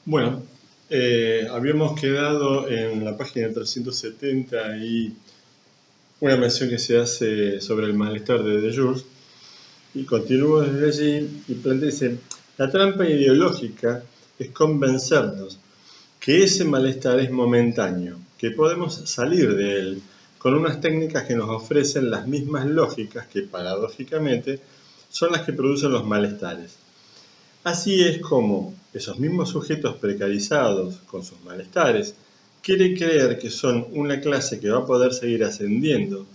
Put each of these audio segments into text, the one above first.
Bueno, habíamos quedado en la página 370 y una mención que se hace sobre el malestar de Deleuze, y continúo desde allí y plantea, dice, la trampa ideológica es convencernos que ese malestar es momentáneo, que podemos salir de él con unas técnicas que nos ofrecen las mismas lógicas que paradójicamente son las que producen los malestares. Así es como esos mismos sujetos precarizados con sus malestares quieren creer que son una clase que va a poder seguir ascendiendo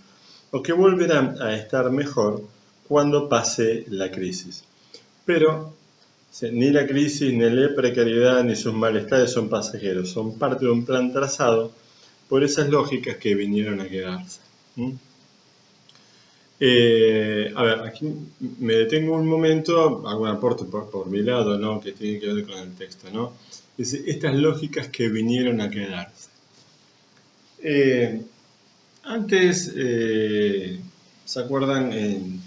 o que volverán a estar mejor cuando pase la crisis. Pero ni la crisis, ni la precariedad, ni sus malestares son pasajeros, son parte de un plan trazado por esas lógicas que vinieron a quedarse. A ver, aquí me detengo un momento, hago un aporte por mi lado, ¿no? Que tiene que ver con el texto, ¿no? Dice, estas lógicas que vinieron a quedarse. Antes, ¿se acuerdan?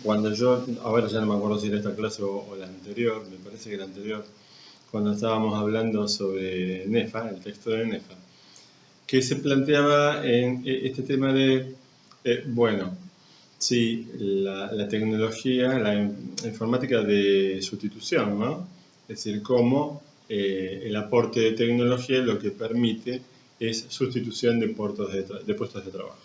Cuando yo, ahora ya no me acuerdo si era esta clase o la anterior, me parece que la anterior, cuando estábamos hablando sobre Nefa, el texto de Nefa, que se planteaba en este tema de, bueno, sí, la tecnología, la informática de sustitución, ¿no? Es decir, cómo el aporte de tecnología lo que permite es sustitución de puestos de trabajo.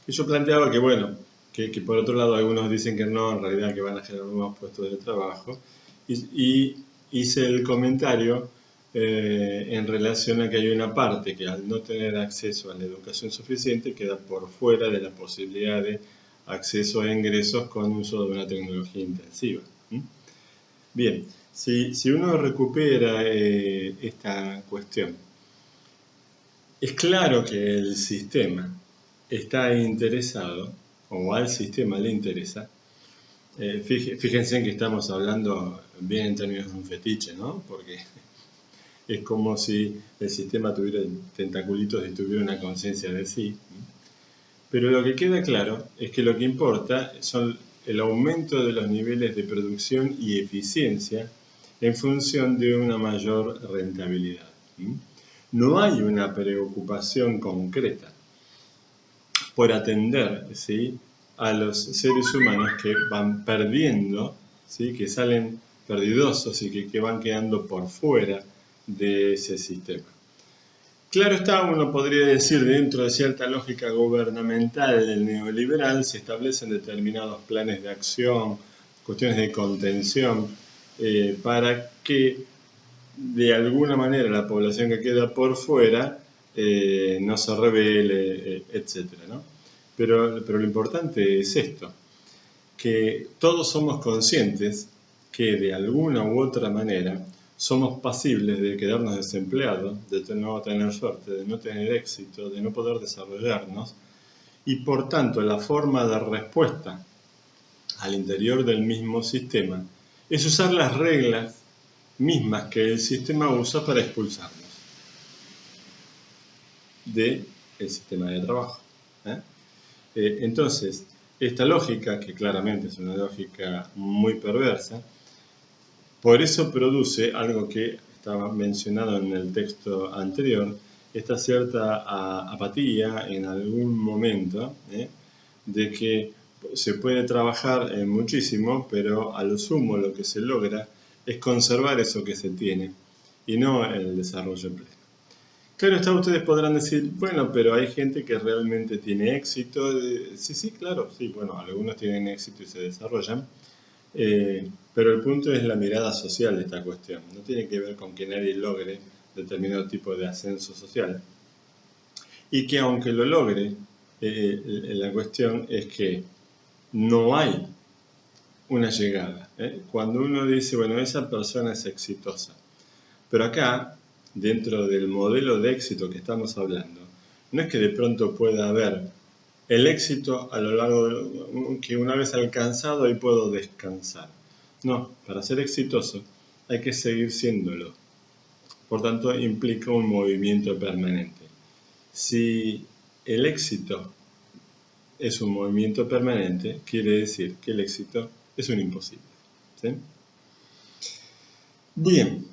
Y yo planteaba que, bueno, que por otro lado algunos dicen que no, en realidad que van a generar nuevos puestos de trabajo, y hice el comentario en relación a que hay una parte que al no tener acceso a la educación suficiente queda por fuera de la posibilidad de acceso a ingresos con uso de una tecnología intensiva. Bien, si uno recupera esta cuestión, es claro que el sistema está interesado, o al sistema le interesa, fíjense en que estamos hablando bien en términos de un fetiche, ¿no? Porque es como si el sistema tuviera tentaculitos y tuviera una conciencia de sí. Pero lo que queda claro es que lo que importa son el aumento de los niveles de producción y eficiencia en función de una mayor rentabilidad. No hay una preocupación concreta por atender, ¿sí?, a los seres humanos que van perdiendo, ¿sí?, que salen perdidosos y que van quedando por fuera de ese sistema. Claro está, uno podría decir, dentro de cierta lógica gubernamental del neoliberal se establecen determinados planes de acción, cuestiones de contención, para que de alguna manera la población que queda por fuera no se rebele, etcétera, ¿no? Pero lo importante es esto, que todos somos conscientes que de alguna u otra manera somos pasibles de quedarnos desempleados, de no tener suerte, de no tener éxito, de no poder desarrollarnos, y por tanto la forma de respuesta al interior del mismo sistema es usar las reglas mismas que el sistema usa para expulsarnos del sistema de trabajo. Entonces, esta lógica, que claramente es una lógica muy perversa, por eso produce algo que estaba mencionado en el texto anterior, esta cierta apatía en algún momento, de que se puede trabajar muchísimo, pero a lo sumo lo que se logra es conservar eso que se tiene y no el desarrollo pleno. Claro está, ustedes podrán decir, bueno, pero hay gente que realmente tiene éxito. Sí, claro, sí, bueno, algunos tienen éxito y se desarrollan, pero el punto es la mirada social de esta cuestión. No tiene que ver con que nadie logre determinado tipo de ascenso social. Y que aunque lo logre, la cuestión es que no hay una llegada. Cuando uno dice, bueno, esa persona es exitosa, pero acá, dentro del modelo de éxito que estamos hablando, no es que de pronto pueda haber el éxito a lo largo de que una vez alcanzado ahí puedo descansar. No, para ser exitoso hay que seguir siéndolo. Por tanto, implica un movimiento permanente. Si el éxito es un movimiento permanente, quiere decir que el éxito es un imposible. ¿Sí? Bien,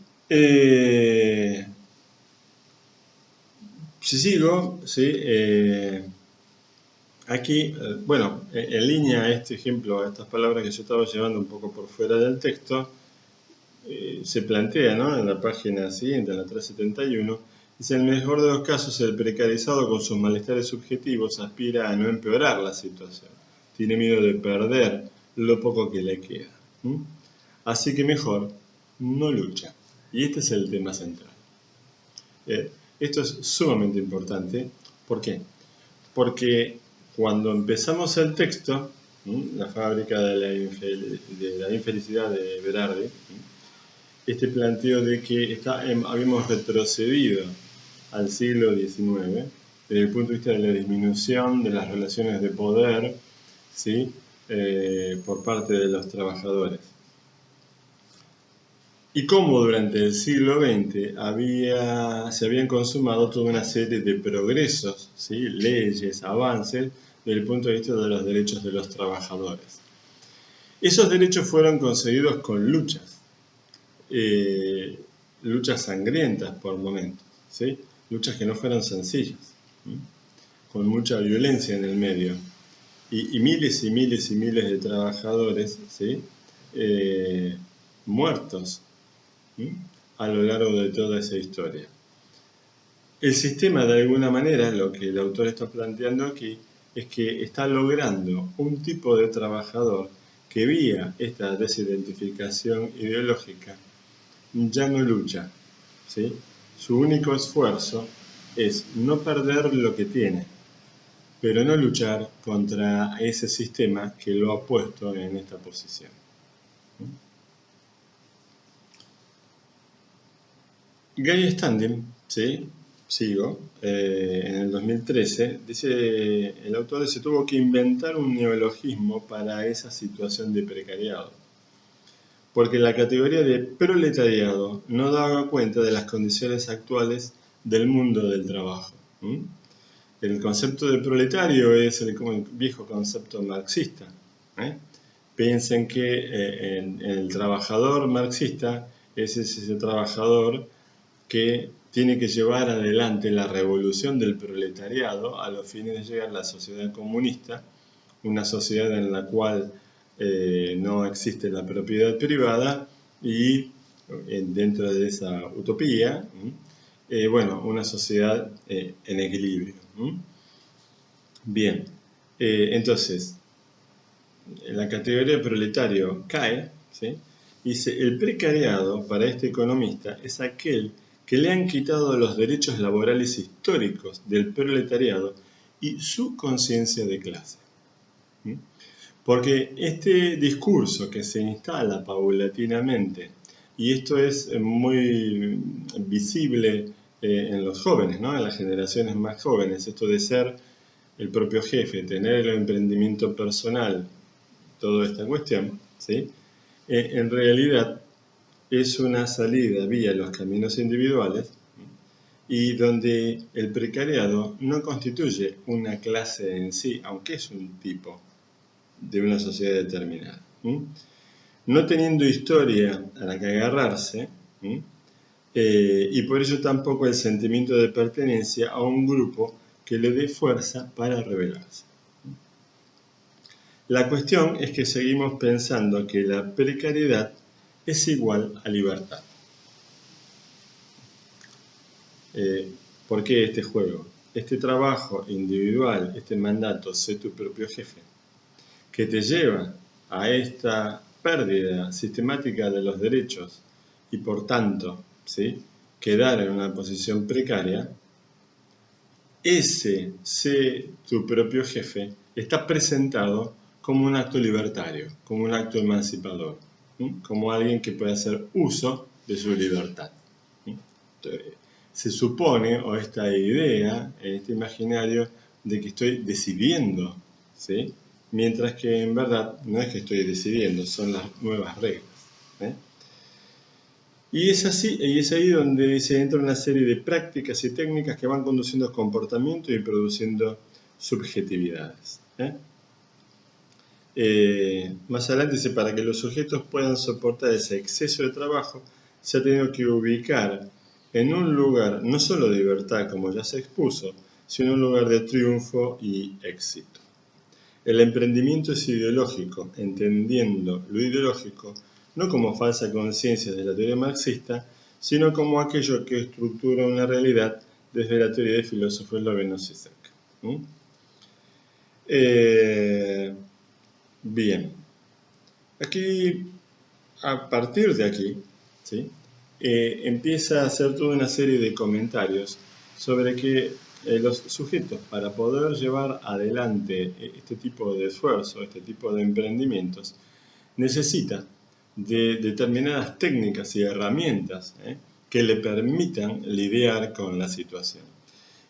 si sigo, ¿sí? Aquí, bueno, en línea a este ejemplo, a estas palabras que yo estaba llevando un poco por fuera del texto, se plantea, ¿no? En la página siguiente, en la 371, dice: en el mejor de los casos, el precarizado con sus malestares subjetivos aspira a no empeorar la situación. Tiene miedo de perder lo poco que le queda. Así que mejor no lucha. Y este es el tema central. Esto es sumamente importante. ¿Por qué? Porque cuando empezamos el texto, la fábrica de la infelicidad de Berardi, este planteo de que habíamos retrocedido al siglo XIX desde el punto de vista de la disminución de las relaciones de poder, ¿sí? Por parte de los trabajadores. Y cómo durante el siglo XX se habían consumado toda una serie de progresos, ¿sí? Leyes, avances, desde el punto de vista de los derechos de los trabajadores. Esos derechos fueron conseguidos con luchas, luchas sangrientas por momentos, ¿sí? Luchas que no fueron sencillas, con mucha violencia en el medio, y miles y miles y miles de trabajadores, ¿sí? Muertos a lo largo de toda esa historia. El sistema, de alguna manera, lo que el autor está planteando aquí, es que está logrando un tipo de trabajador que vía esta desidentificación ideológica ya no lucha, ¿sí? Su único esfuerzo es no perder lo que tiene, pero no luchar contra ese sistema que lo ha puesto en esta posición. Guy Standing, ¿sí? Sigo, en el 2013, dice el autor que se tuvo que inventar un neologismo para esa situación de precariado, porque la categoría de proletariado no daba cuenta de las condiciones actuales del mundo del trabajo. El concepto de proletario es el viejo concepto marxista. Piensen que el trabajador marxista es ese trabajador que tiene que llevar adelante la revolución del proletariado a los fines de llegar a la sociedad comunista, una sociedad en la cual no existe la propiedad privada y dentro de esa utopía, bueno, una sociedad en equilibrio. Bien, entonces, la categoría de proletario cae, ¿sí? Dice: el precariado para este economista es aquel que le han quitado los derechos laborales históricos del proletariado y su conciencia de clase. Porque este discurso que se instala paulatinamente, y esto es muy visible en los jóvenes, ¿no? En las generaciones más jóvenes, esto de ser el propio jefe, tener el emprendimiento personal, toda esta cuestión, ¿sí? En realidad es una salida vía los caminos individuales y donde el precariado no constituye una clase en sí, aunque es un tipo de una sociedad determinada. No teniendo historia a la que agarrarse, y por ello tampoco el sentimiento de pertenencia a un grupo que le dé fuerza para rebelarse. La cuestión es que seguimos pensando que la precariedad es igual a libertad. ¿Por qué este juego? Este trabajo individual, este mandato, sé tu propio jefe, que te lleva a esta pérdida sistemática de los derechos y por tanto, ¿sí?, quedar en una posición precaria, ese sé tu propio jefe está presentado como un acto libertario, como un acto emancipador, como alguien que puede hacer uso de su libertad. Entonces, se supone, o esta idea, este imaginario, de que estoy decidiendo, ¿sí?, mientras que en verdad no es que estoy decidiendo, son las nuevas reglas. Y es ahí donde se entra una serie de prácticas y técnicas que van conduciendo comportamientos y produciendo subjetividades. Más adelante dice: para que los sujetos puedan soportar ese exceso de trabajo, se ha tenido que ubicar en un lugar no solo de libertad, como ya se expuso, sino un lugar de triunfo y éxito. El emprendimiento es ideológico, entendiendo lo ideológico no como falsa conciencia de la teoría marxista, sino como aquello que estructura una realidad desde la teoría del filósofo esloveno Zizek. Bien, aquí, a partir de aquí, ¿sí? Empieza a hacer toda una serie de comentarios sobre que los sujetos, para poder llevar adelante este tipo de esfuerzo, este tipo de emprendimientos, necesitan de determinadas técnicas y herramientas que le permitan lidiar con la situación.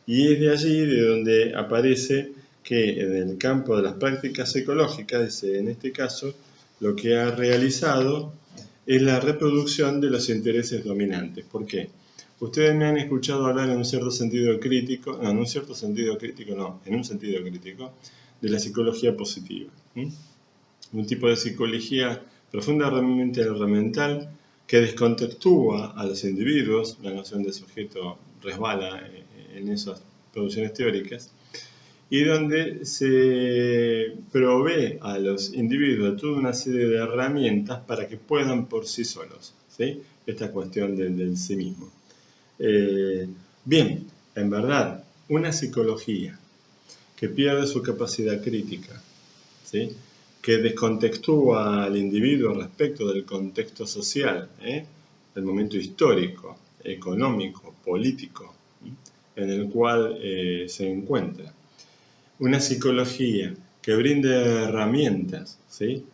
Y es de allí de donde aparece que en el campo de las prácticas ecológicas, en este caso, lo que ha realizado es la reproducción de los intereses dominantes. ¿Por qué? Ustedes me han escuchado hablar en un cierto sentido crítico, no, en un cierto sentido crítico, no, en un sentido crítico, de la psicología positiva. Un tipo de psicología profundamente herramental que descontextúa a los individuos, la noción de sujeto resbala en esas producciones teóricas, y donde se provee a los individuos de toda una serie de herramientas para que puedan por sí solos, ¿sí? Esta cuestión del sí mismo. Bien, en verdad, una psicología que pierde su capacidad crítica, ¿sí? Que descontextúa al individuo respecto del contexto social, del momento histórico, económico, político, en el cual se encuentra. Una psicología que brinde herramientas, ¿sí?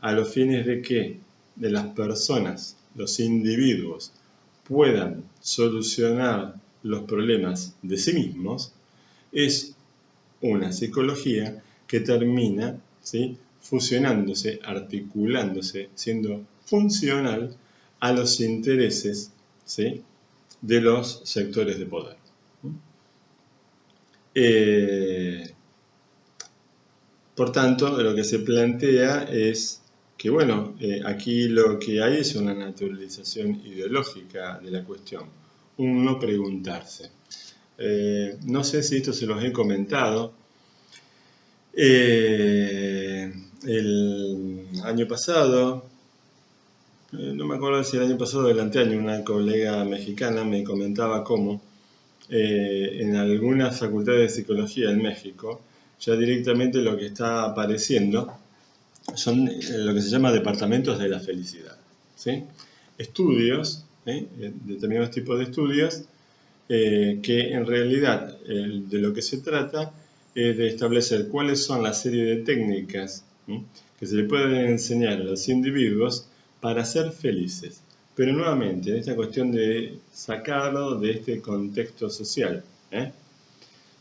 A los fines de que de las personas, los individuos, puedan solucionar los problemas de sí mismos, es una psicología que termina, ¿sí? Fusionándose, articulándose, siendo funcional a los intereses, ¿sí? De los sectores de poder. Por tanto, lo que se plantea es que, bueno, aquí lo que hay es una naturalización ideológica de la cuestión, un no preguntarse. No sé si esto se los he comentado. El año pasado, no me acuerdo si el año pasado o el anteaño, una colega mexicana me comentaba cómo en algunas facultades de psicología en México ya directamente lo que está apareciendo son lo que se llama departamentos de la felicidad, ¿sí? Estudios, determinados tipos de estudios que en realidad de lo que se trata es de establecer cuáles son la serie de técnicas que se le pueden enseñar a los individuos para ser felices. Pero nuevamente, en esta cuestión de sacarlo de este contexto social.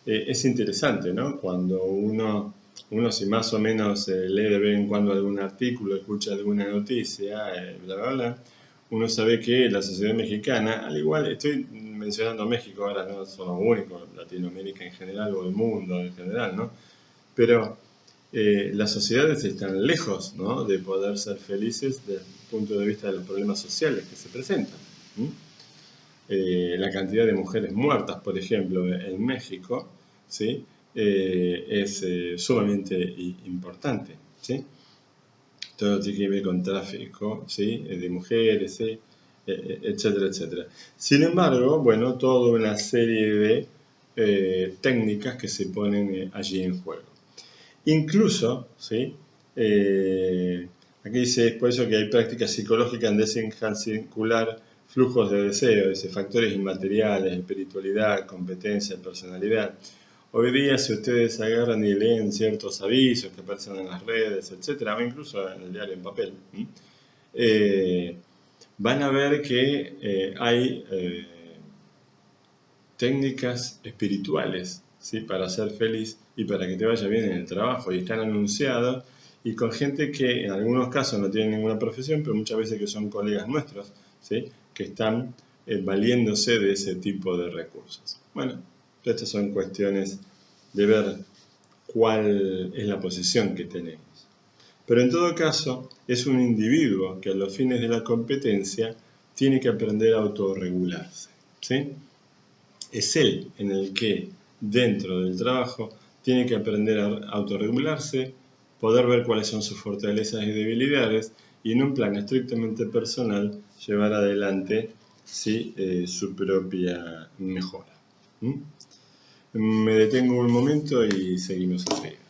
Es interesante, ¿no? Cuando uno si más o menos lee de vez en cuando algún artículo, escucha alguna noticia, bla, bla, bla, uno sabe que la sociedad mexicana, al igual, estoy mencionando México ahora, no son los únicos, Latinoamérica en general o el mundo en general, ¿no? Pero las sociedades están lejos, ¿no? De poder ser felices desde el punto de vista de los problemas sociales que se presentan. La cantidad de mujeres muertas, por ejemplo, en México, ¿sí? Es sumamente importante, ¿sí? Todo tiene que ver con tráfico, ¿sí? De mujeres, ¿sí? Etcétera, etcétera. Sin embargo, bueno, toda una serie de técnicas que se ponen allí en juego. Incluso, ¿sí? Aquí dice, es por eso que hay prácticas psicológicas en dejar circular flujos de deseo, dice, factores inmateriales, espiritualidad, competencia, personalidad. Hoy día, si ustedes agarran y leen ciertos avisos que aparecen en las redes, etcétera, o incluso en el diario en papel, van a ver que hay técnicas espirituales, ¿sí? Para ser feliz y para que te vaya bien en el trabajo, y están anunciados y con gente que en algunos casos no tiene ninguna profesión, pero muchas veces que son colegas nuestros, ¿sí? Que están valiéndose de ese tipo de recursos. Bueno, estas son cuestiones de ver cuál es la posición que tenemos. Pero en todo caso, es un individuo que a los fines de la competencia tiene que aprender a autorregularse, ¿sí? Es él en el que, dentro del trabajo, tiene que aprender a autorregularse, poder ver cuáles son sus fortalezas y debilidades, y en un plan estrictamente personal, llevar adelante, ¿sí? Su propia mejora. Me detengo un momento y seguimos enseguida.